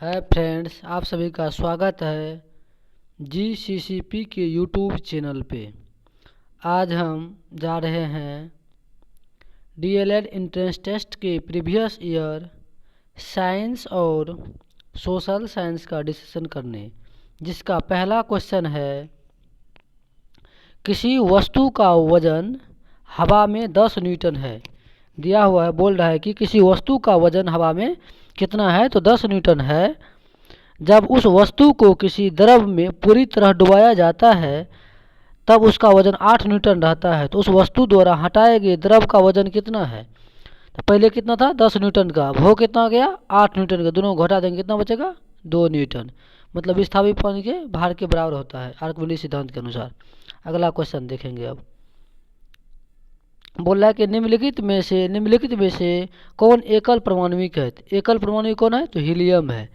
Hi friends, आप सभी का स्वागत है GCCP के यूट्यूब चैनल पे। आज हम जा रहे हैं DLED एंट्रेंस टेस्ट के प्रीवियस ईयर साइंस और सोशल साइंस का डिस्कशन करने, जिसका पहला क्वेश्चन है किसी वस्तु का वजन हवा में 10 न्यूटन है। दिया हुआ है, बोल रहा है कि किसी वस्तु का वजन हवा में कितना है, तो 10 न्यूटन है। जब उस वस्तु को किसी द्रव में पूरी तरह डुबाया जाता है तब उसका वजन 8 न्यूटन रहता है। तो उस वस्तु द्वारा हटाए गए द्रव का वजन कितना है? तो पहले कितना था? 10 न्यूटन का। अब हो कितना गया? 8 न्यूटन का। दोनों को घटा देंगे, कितना बचेगा? 2 न्यूटन। मतलब विस्थापित पानी के भार के बराबर होता है आर्किमिडीज सिद्धांत के अनुसार। अगला क्वेश्चन देखेंगे। अब बोल रहा है कि निम्नलिखित में से कौन एकल परमाणुक है? एकल परमाणु कौन है? तो हीलियम है।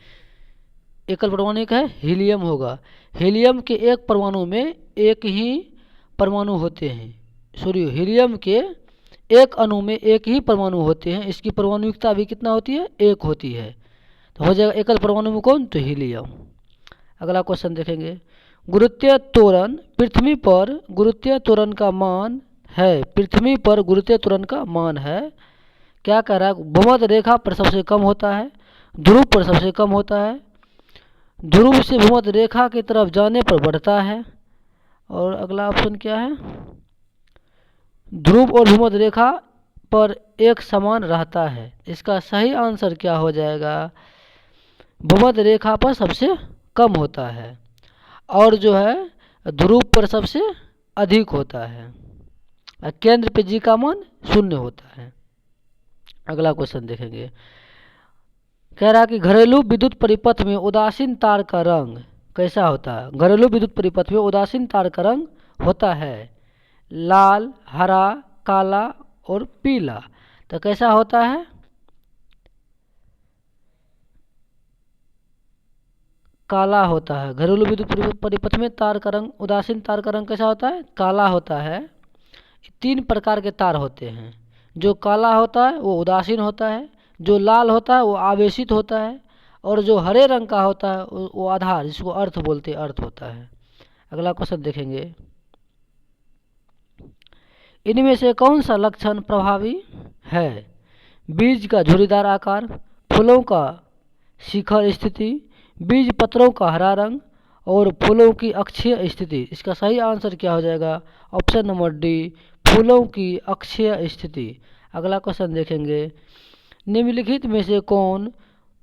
एकल परमाणु है, हीलियम होगा। हीलियम के एक परमाणु में एक ही परमाणु होते हैं। सॉरी, हीलियम के एक अणु में एक ही परमाणु होते हैं। इसकी परमाणुकता भी कितना होती है? एक होती है। तो हो जाएगा एकल परमाणु में कौन? तो हीलियम। अगला क्वेश्चन देखेंगे। गुरुत्वीय त्वरण पृथ्वी पर गुरुत्वीय त्वरण का मान है। पृथ्वी पर गुरुत्वीय त्वरण का मान है। क्या कह रहा है? भूमध्य रेखा पर सबसे कम होता है, ध्रुव पर सबसे कम होता है, ध्रुव से भूमध्य रेखा की तरफ जाने पर बढ़ता है। और अगला ऑप्शन क्या है? ध्रुव और भूमध्य रेखा पर एक समान रहता है। इसका सही आंसर क्या हो जाएगा? भूमध्य रेखा पर सबसे कम होता है और जो है ध्रुव पर सबसे अधिक होता है। केंद्र पे जी का मान 0 होता है। अगला क्वेश्चन देखेंगे। कह रहा कि घरेलू विद्युत परिपथ में उदासीन तार का रंग कैसा होता है? घरेलू विद्युत परिपथ में उदासीन तार का रंग होता है लाल, हरा, काला और पीला। तो कैसा होता है? काला होता है। घरेलू विद्युत परिपथ में तार का रंग, उदासीन तार का रंग कैसा होता है? काला होता है। 3 प्रकार के तार होते हैं। जो काला होता है वो उदासीन होता है, जो लाल होता है वो आवेशित होता है, और जो हरे रंग का होता है वो आधार, जिसको अर्थ बोलते हैं, अर्थ होता है। अगला क्वेश्चन देखेंगे। इनमें से कौन सा लक्षण प्रभावी है? बीज का झुर्रीदार आकार, फूलों का शिखर स्थिति, बीज पत्रों का हरा रंग और फूलों की अक्षीय स्थिति। इसका सही आंसर क्या हो जाएगा? ऑप्शन नंबर डी, फूलों की अक्षीय स्थिति। अगला क्वेश्चन देखेंगे। निम्नलिखित में से कौन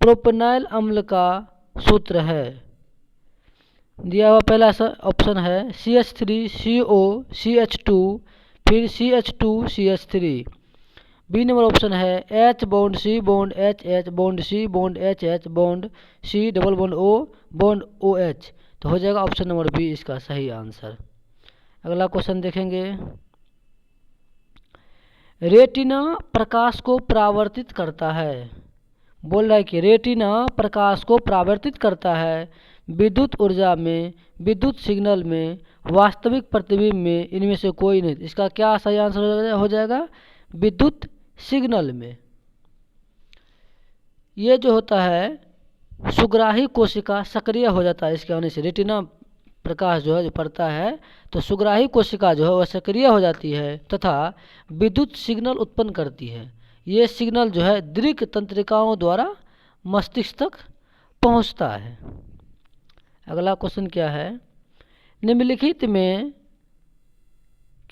प्रोपेनाइल अम्ल का सूत्र है? दिया हुआ पहला ऑप्शन है CH3CO CH2 फिर CH2CH3। बी नंबर ऑप्शन है H bond C bond H bond C bond H bond C double bond O bond OH। तो हो जाएगा ऑप्शन नंबर बी इसका सही आंसर। अगला क्वेश्चन देखेंगे। रेटिना प्रकाश को परावर्तित करता है। बोल रहा है कि रेटिना प्रकाश को परावर्तित करता है विद्युत ऊर्जा में, विद्युत सिग्नल में, वास्तविक प्रतिबिंब में, इनमें से कोई नहीं। इसका क्या सही आंसर हो जाएगा? विद्युत सिग्नल में। ये जो होता है सुग्राही कोशिका सक्रिय हो जाता है इसके होने से। रेटिना प्रकाश जो है जो पड़ता है तो सुग्राही कोशिका जो है वह सक्रिय हो जाती है तथा विद्युत सिग्नल उत्पन्न करती है। ये सिग्नल जो है दृक् तंत्रिकाओं द्वारा मस्तिष्क तक पहुंचता है। अगला क्वेश्चन क्या है? निम्नलिखित में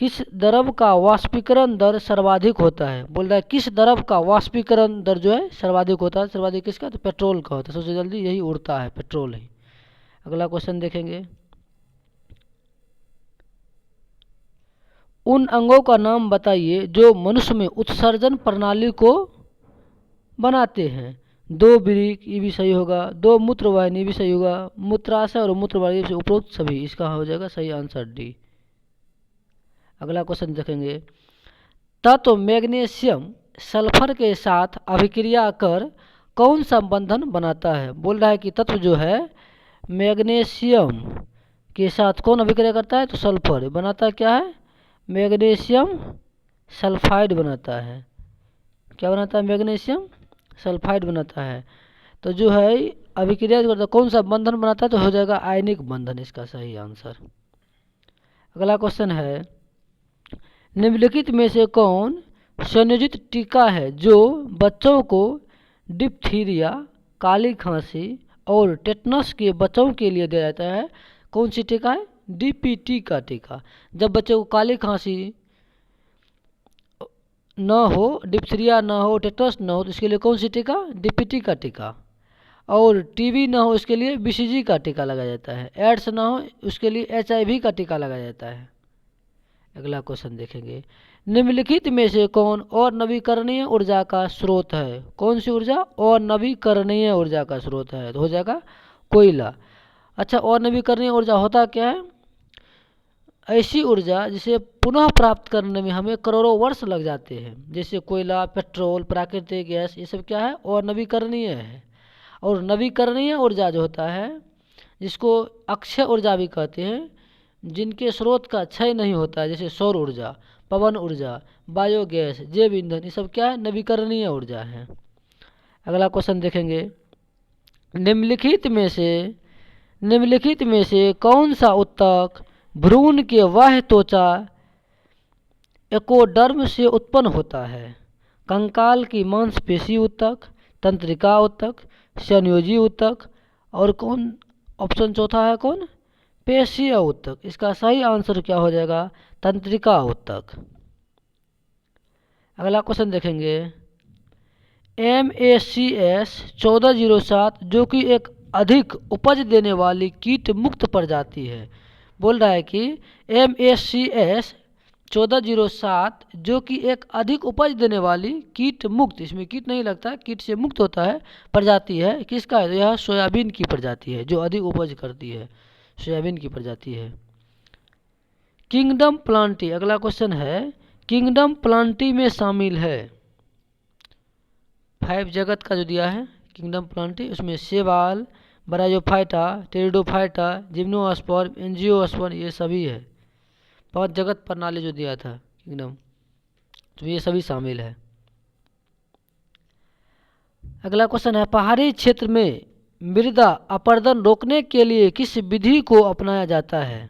किस द्रव का वाष्पीकरण दर सर्वाधिक होता है? बोल रहा है किस द्रव का वाष्पीकरण दर जो है सर्वाधिक होता है? सर्वाधिक किसका? तो पेट्रोल का होता है। सबसे जल्दी यही उड़ता है, पेट्रोल ही। अगला क्वेश्चन देखेंगे। उन अंगों का नाम बताइए जो मनुष्य में उत्सर्जन प्रणाली को बनाते हैं। 2 वृक्क, ये भी सही होगा। 2 मूत्रवाहिनी भी सही होगा। मूत्राशय और मूत्रवाहिनी से उपरोक्त सभी, इसका हो जाएगा सही आंसर डी। अगला क्वेश्चन देखेंगे। तत्व मैग्नीशियम सल्फर के साथ अभिक्रिया कर कौन सा बंधन बनाता है? बोल रहा है कि तत्व जो है मैग्नीशियम के साथ कौन अभिक्रिया करता है? तो सल्फर बनाता क्या है? मैग्नीशियम सल्फाइड बनाता है। क्या बनाता है? मैग्नीशियम सल्फाइड बनाता है। तो जो है अभिक्रिया जो करता है कौन सा बंधन बनाता है, तो हो जाएगा आयनिक बंधन, इसका सही आंसर। अगला क्वेश्चन है, निम्नलिखित में से कौन संयोजित टीका है जो बच्चों को डिप्थीरिया, काली खांसी और टेटनस के बच्चों के लिए दिया जाता है? कौन सी टीका है? डीपीटी का टीका। जब बच्चों को काली खांसी न हो, डिप्थीरिया न हो, टेटनस न हो, तो इसके लिए कौन सी टीका? डीपीटी का टीका। और टीबी ना हो उसके लिए बीसीजी का टीका लगाया जाता है। एड्स ना हो उसके लिए एचआईवी का टीका लगाया जाता है। अगला क्वेश्चन देखेंगे, निम्नलिखित में से कौन और नवीकरणीय ऊर्जा का स्रोत है? कौन सी ऊर्जा और नवीकरणीय ऊर्जा का स्रोत है? तो हो जाएगा कोयला। अच्छा, और नवीकरणीय ऊर्जा होता क्या है? ऐसी ऊर्जा जिसे पुनः प्राप्त करने में हमें करोड़ों वर्ष लग जाते हैं, जैसे कोयला, पेट्रोल, प्राकृतिक गैस, ये सब क्या है? और नवीकरणीय है। और नवीकरणीय ऊर्जा जो होता है, जिसको अक्षय ऊर्जा भी कहते हैं, जिनके स्रोत का क्षय नहीं होता है, जैसे सौर ऊर्जा, पवन ऊर्जा, बायोगैस, जैव ईंधन, ये सब क्या है? नवीकरणीय ऊर्जा है। अगला क्वेश्चन देखेंगे, निम्नलिखित में से कौन सा ऊतक भ्रूण के बाह्य त्वचा एकोडर्म से उत्पन्न होता है? कंकाल की मांसपेशी ऊतक, तंत्रिका ऊतक, संयोजी ऊतक, और कौन ऑप्शन चौथा है कौन? पेशीय ऊतक। इसका सही आंसर क्या हो जाएगा? तंत्रिका ऊतक। अगला क्वेश्चन देखेंगे, MACS 1407 जो कि एक अधिक उपज देने वाली कीट मुक्त प्रजाति है। बोल रहा है कि MACS 1407 जो कि एक अधिक उपज देने वाली कीट मुक्त, इसमें कीट नहीं लगता, कीट से मुक्त होता है, प्रजाति है, किसका है? यह सोयाबीन की प्रजाति है, जो अधिक उपज करती है, सोयाबीन की प्रजाति है। किंगडम प्लांटी, अगला क्वेश्चन है, किंगडम प्लांटी में शामिल है 5 जगत का जो दिया है किंगडम प्लांटी, उसमें सेवाल, ब्रायोफाइटा, टेरिडोफाइटा, जिम्नोस्पर्म, एंजियोस्पर्म, ये सभी है। 5 जगत प्रणाली जो दिया था किंगडम, तो ये सभी शामिल है। अगला क्वेश्चन है, पहाड़ी क्षेत्र में मृदा अपरदन रोकने के लिए किस विधि को अपनाया जाता है?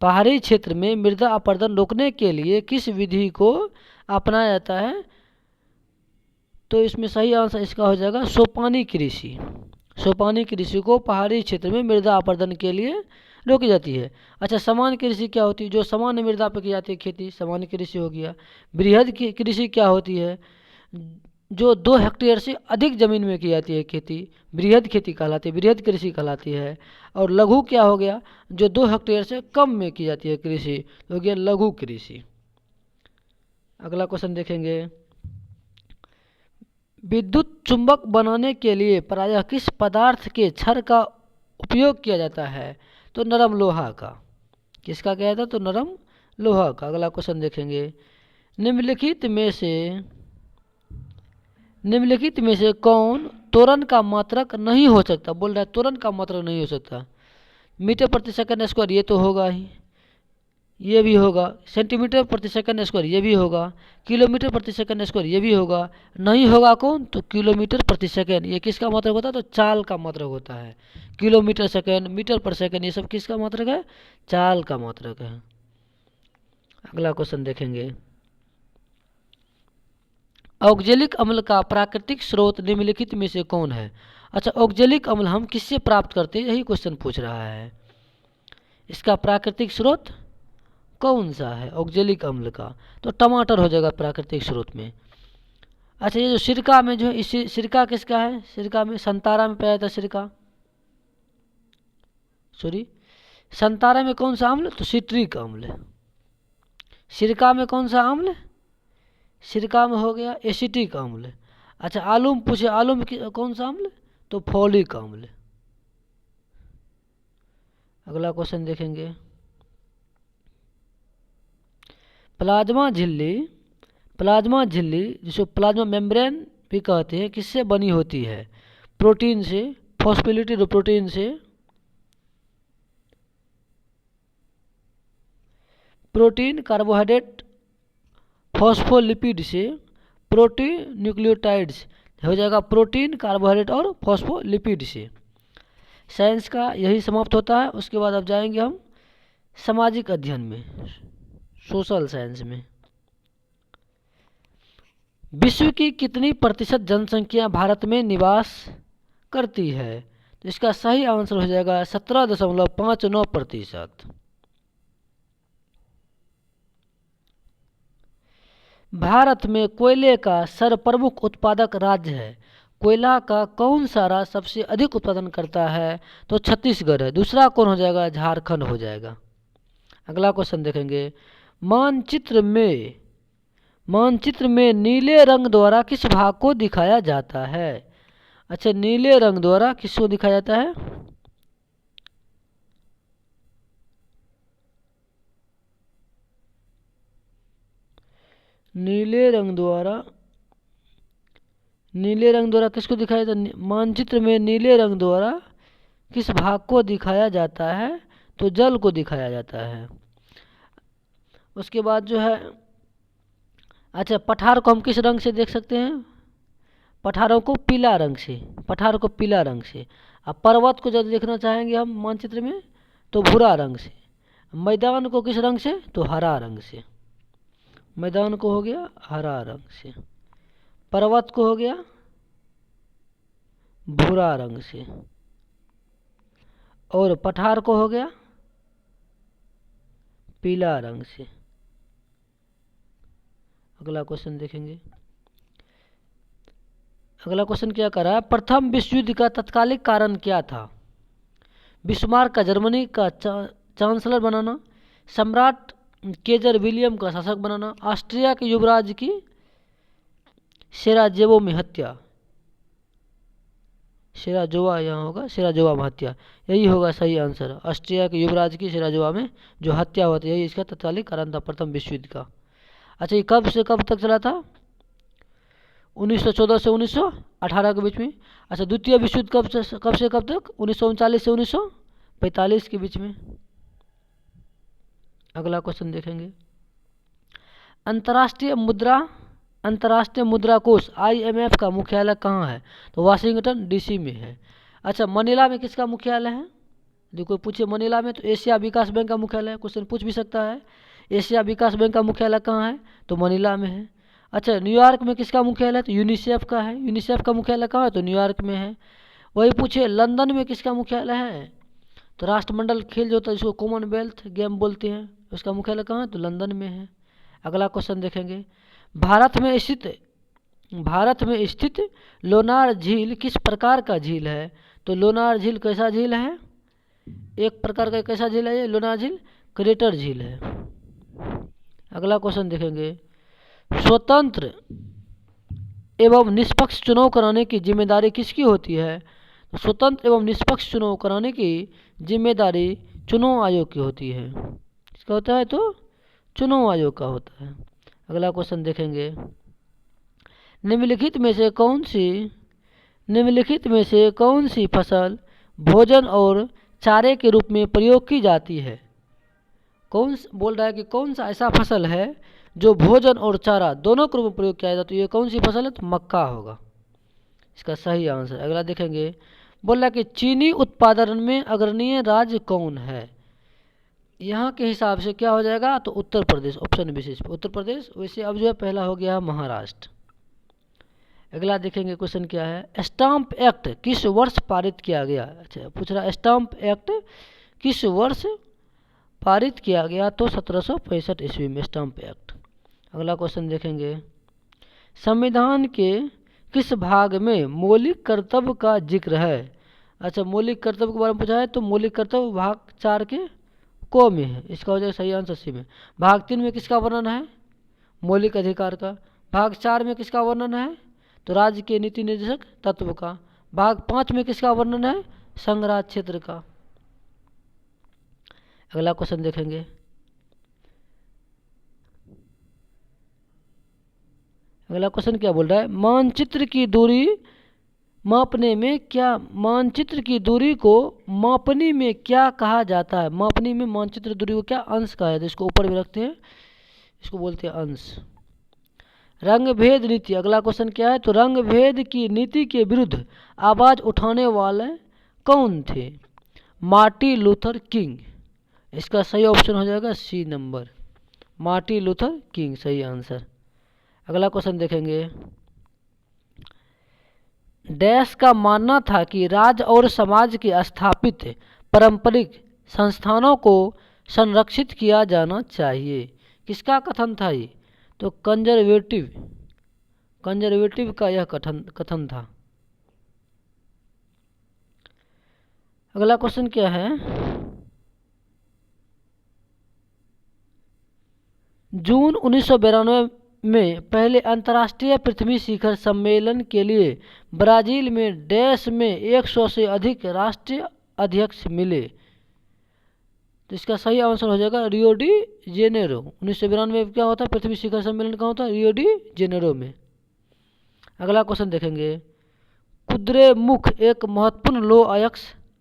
पहाड़ी क्षेत्र में मृदा अपरदन रोकने के लिए किस विधि को अपनाया जाता है? तो इसमें सही आंसर इसका हो जाएगा सोपानी कृषि। सोपानी कृषि को पहाड़ी क्षेत्र में मृदा अपरदन के लिए रोकी जाती है। अच्छा, सामान्य कृषि क्या होती है? जो सामान्य मृदा पर की जाती है खेती, सामान्य कृषि हो गया। बृहद कृषि क्या होती है? जो 2 हेक्टेयर से अधिक जमीन में की जाती है खेती, बृहद खेती कहलाती है, बृहद कृषि कहलाती है। और लघु क्या हो गया? जो 2 हेक्टेयर से कम में की जाती है कृषि, हो गया लघु कृषि। अगला क्वेश्चन देखेंगे, विद्युत चुंबक बनाने के लिए प्रायः किस पदार्थ के छड़ का उपयोग किया जाता है? तो नरम लोहा का। किसका किया जाता है? तो नरम लोहा का। अगला क्वेश्चन देखेंगे, निम्नलिखित में से कौन त्वरण का मात्रक नहीं हो सकता? बोल रहा है त्वरण का मात्रक नहीं हो सकता। मीटर प्रति सेकंड स्क्वायर ये तो होगा ही, ये भी होगा। सेंटीमीटर प्रति सेकंड स्क्वायर ये भी होगा। किलोमीटर प्रति सेकंड स्क्वायर ये भी होगा। नहीं होगा कौन? तो किलोमीटर प्रति सेकंड। ये किसका मात्रक होता है? तो चाल का मात्रक होता है। किलोमीटर सेकंड, मीटर पर सेकंड, ये सब किसका मात्रक है? चाल का मात्रक है। अगला क्वेश्चन देखेंगे, ऑक्जेलिक अम्ल का प्राकृतिक स्रोत निम्नलिखित में से कौन है? अच्छा, ऑक्जेलिक अम्ल हम किससे प्राप्त करते हैं, यही क्वेश्चन पूछ रहा है। इसका प्राकृतिक स्रोत कौन सा है ऑक्जेलिक अम्ल का? तो टमाटर हो जाएगा प्राकृतिक स्रोत में। अच्छा, ये जो सिरका में जो है, इसी सिरका किसका है? सिरका में संतारा में पाया जाता है सिरका। संतारा में कौन सा अम्ल? तो सिट्रिक अम्ल। सिरका में कौन सा अम्ल? सिरका में हो गया एसिटिक अम्ल। अच्छा, आलू में पूछे, आलू में कौन सा अम्ल? तो फोलिक अम्ल। अगला क्वेश्चन देखेंगे, प्लाज्मा झिल्ली जिसको प्लाज्मा मेम्ब्रेन भी कहते हैं, किससे बनी होती है? प्रोटीन से, फॉस्फोलिपिड प्रोटीन से, प्रोटीन कार्बोहाइड्रेट फॉस्फोलिपिड से, प्रोटीन न्यूक्लियोटाइड्स हो जाएगा प्रोटीन, कार्बोहाइड्रेट और फॉस्फोलिपिड से। साइंस का यही समाप्त होता है। उसके बाद अब जाएंगे हम सामाजिक अध्ययन में, सोशल साइंस में। विश्व की कितनी प्रतिशत जनसंख्या भारत में निवास करती है? तो इसका सही आंसर हो जाएगा 17.59%। भारत में कोयले का सर्वप्रमुख उत्पादक राज्य है। कोयला का कौन सा राज्य सबसे अधिक उत्पादन करता है? तो छत्तीसगढ़ है। दूसरा कौन हो जाएगा? झारखंड हो जाएगा। अगला क्वेश्चन देखेंगे, मानचित्र में नीले रंग द्वारा किस भाग को दिखाया जाता है? अच्छा, नीले रंग द्वारा किसको दिखाया जाता है? नीले रंग द्वारा किसको दिखाया जाता है? मानचित्र में नीले रंग द्वारा किस भाग को दिखाया जाता है? तो जल को दिखाया जाता है। उसके बाद जो है, अच्छा, पठार को हम किस रंग से देख सकते हैं? पठारों को पीला रंग से, पठार को पीला रंग से। अब पर्वत को जब देखना चाहेंगे हम मानचित्र में तो भूरा रंग से। मैदान को किस रंग से? तो हरा रंग से। मैदान को हो गया हरा रंग से, पर्वत को हो गया भूरा रंग से, और पठार को हो गया पीला रंग से। अगला क्वेश्चन देखेंगे। अगला क्वेश्चन क्या कर रहा है, प्रथम विश्व युद्ध का तत्कालिक कारण क्या था? बिस्मार्क का जर्मनी का चांसलर बनाना, सम्राट केजर विलियम का शासक बनाना, ऑस्ट्रिया के युवराज की सेराजेवो में हत्या, सेराजोवा यहाँ होगा, सेराजोवा में हत्या, यही होगा सही आंसर। ऑस्ट्रिया के युवराज की सेराजोवा में जो हत्या होती है, यही इसका तत्कालिक कारण था प्रथम विश्व युद्ध का। अच्छा, ये कब से कब तक चला था? 1914 से 1918 के बीच में। अच्छा, द्वितीय विश्व युद्ध कब से कब तक? 1939 से 1945 के बीच में। अगला क्वेश्चन देखेंगे, अंतर्राष्ट्रीय मुद्रा कोष IMF का मुख्यालय कहाँ है? तो वाशिंगटन DC में है। अच्छा, मनीला में किसका मुख्यालय है? यदि कोई पूछे मनीला में, तो एशिया विकास बैंक का मुख्यालय है। क्वेश्चन पूछ भी सकता है, एशिया विकास बैंक का मुख्यालय कहाँ है? तो मनीला में है। अच्छा, न्यूयॉर्क में किसका मुख्यालय है? तो यूनिसेफ का है। यूनिसेफ का मुख्यालय कहाँ है? तो न्यूयॉर्क में है। वही पूछे लंदन में किसका मुख्यालय है? तो राष्ट्रमंडल खेल जो होता है, जिसको कॉमनवेल्थ गेम बोलते हैं, उसका मुख्यालय कहाँ है? तो लंदन में है। अगला क्वेश्चन देखेंगे, भारत में स्थित लोनार झील किस प्रकार का झील है? तो लोनार झील कैसा झील है? एक प्रकार का कैसा झील है ये? लोनार झील क्रेटर झील है। अगला क्वेश्चन देखेंगे, स्वतंत्र एवं निष्पक्ष चुनाव कराने की जिम्मेदारी किसकी होती है? तो स्वतंत्र एवं निष्पक्ष चुनाव कराने की जिम्मेदारी चुनाव आयोग की होती है। किसका होता है? तो चुनाव आयोग का होता है। अगला क्वेश्चन देखेंगे, निम्नलिखित में से कौन सी फसल भोजन और चारे के रूप में प्रयोग की जाती है? बोल रहा है कि कौन सा ऐसा फसल है जो भोजन और चारा दोनों के रूप में प्रयोग किया जाता है? तो ये कौन सी फसल है? तो मक्का होगा इसका सही आंसर। अगला देखेंगे, बोल रहा है कि चीनी उत्पादन में अग्रणीय राज्य कौन है? यहाँ के हिसाब से क्या हो जाएगा? तो उत्तर प्रदेश, ऑप्शन विशेष उत्तर प्रदेश। वैसे अब जो है पहला हो गया महाराष्ट्र। अगला देखेंगे क्वेश्चन क्या है, स्टाम्प एक्ट किस वर्ष पारित किया गया? अच्छा, पूछ रहा है स्टाम्प एक्ट किस वर्ष पारित किया गया? तो 1765 ईस्वी में स्टाम्प एक्ट। अगला क्वेश्चन देखेंगे, संविधान के किस भाग में मौलिक कर्तव्य का जिक्र है? अच्छा, मौलिक कर्तव्य के बारे में पूछा है, तो मौलिक कर्तव्य भाग 4 के को में है। इसका हो जाएगा सही आंसर सी में। भाग 3 में किसका वर्णन है? मौलिक अधिकार का। भाग 4 में किसका वर्णन है? तो राज्य के नीति निर्देशक तत्व का। भाग 5 में किसका वर्णन है? संघराज क्षेत्र का। अगला क्वेश्चन देखेंगे, अगला क्वेश्चन क्या बोल रहा है, मानचित्र की दूरी को मापनी में क्या कहा जाता है? मापनी में मानचित्र दूरी को क्या अंश कहा है? तो इसको ऊपर में रखते हैं, इसको बोलते हैं अंश। रंग भेद नीति, अगला क्वेश्चन क्या है, तो रंग भेद की नीति के विरुद्ध आवाज उठाने वाले कौन थे? Martin Luther King. इसका सही ऑप्शन हो जाएगा C number, Martin Luther King सही आंसर। अगला क्वेश्चन देखेंगे, डैश का मानना था कि राज्य और समाज के स्थापित पारंपरिक संस्थानों को संरक्षित किया जाना चाहिए। किसका कथन था ये? तो कंजर्वेटिव का यह कथन था। अगला क्वेश्चन क्या है, जून 1992 में पहले अंतर्राष्ट्रीय पृथ्वी शिखर सम्मेलन के लिए ब्राजील में डैश में 100 से अधिक राष्ट्रीय अध्यक्ष मिले। तो इसका सही आंसर हो जाएगा रियो डी जेनेरो। 1992 में क्या होता है, पृथ्वी शिखर सम्मेलन कहाँ होता है? रियो डी जेनेरो में। अगला क्वेश्चन देखेंगे, कुद्रेमुख एक महत्वपूर्ण लो अयस्क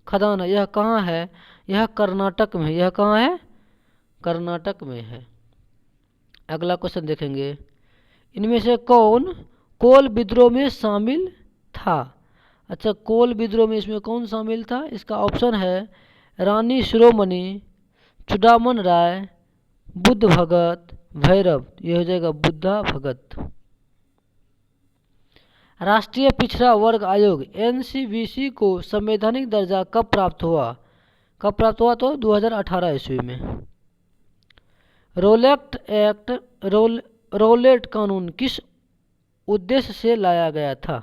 खदान है, यह कहाँ है? यह कर्नाटक में। यह कहाँ है? कर्नाटक में है। अगला क्वेश्चन देखेंगे, इनमें से कौन कोल विद्रोह में शामिल था? अच्छा, कोल विद्रोह में इसमें कौन शामिल था? इसका ऑप्शन है रानी शिरोमणि, चुडामन राय, बुद्ध भगत, भैरव। यह हो जाएगा बुद्धा भगत। राष्ट्रीय पिछड़ा वर्ग आयोग एनसीबीसी को संवैधानिक दर्जा कब प्राप्त हुआ? कब प्राप्त हुआ? तो 2018 ईस्वी में। रोलेट कानून किस उद्देश्य से लाया गया था?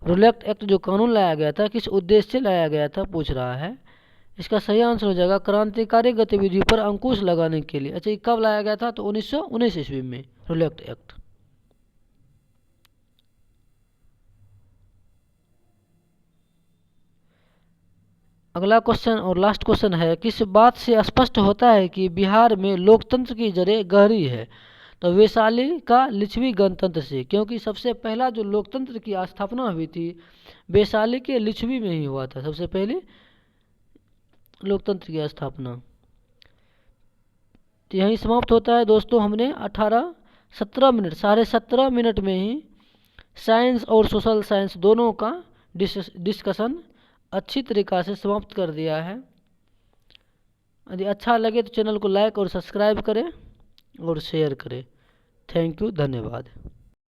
रोलेट एक्ट जो कानून लाया गया था किस उद्देश्य से लाया गया था पूछ रहा है। इसका सही आंसर हो जाएगा क्रांतिकारी गतिविधियों पर अंकुश लगाने के लिए। अच्छा, ये कब लाया गया था? तो 1919 ईस्वी में रोलेट एक्ट। अगला क्वेश्चन और लास्ट क्वेश्चन है, किस बात से स्पष्ट होता है कि बिहार में लोकतंत्र की जड़ें गहरी है? तो वैशाली का लिच्छवी गणतंत्र से, क्योंकि सबसे पहला जो लोकतंत्र की स्थापना हुई थी वैशाली के लिच्छवी में ही हुआ था, सबसे पहले लोकतंत्र की स्थापना। तो यहीं समाप्त होता है दोस्तों। हमने 17.5 मिनट में ही साइंस और सोशल साइंस दोनों का डिस्कशन अच्छी तरीक़ा से समाप्त कर दिया है। यदि अच्छा लगे तो चैनल को लाइक और सब्सक्राइब करें और शेयर करें। थैंक यू, धन्यवाद।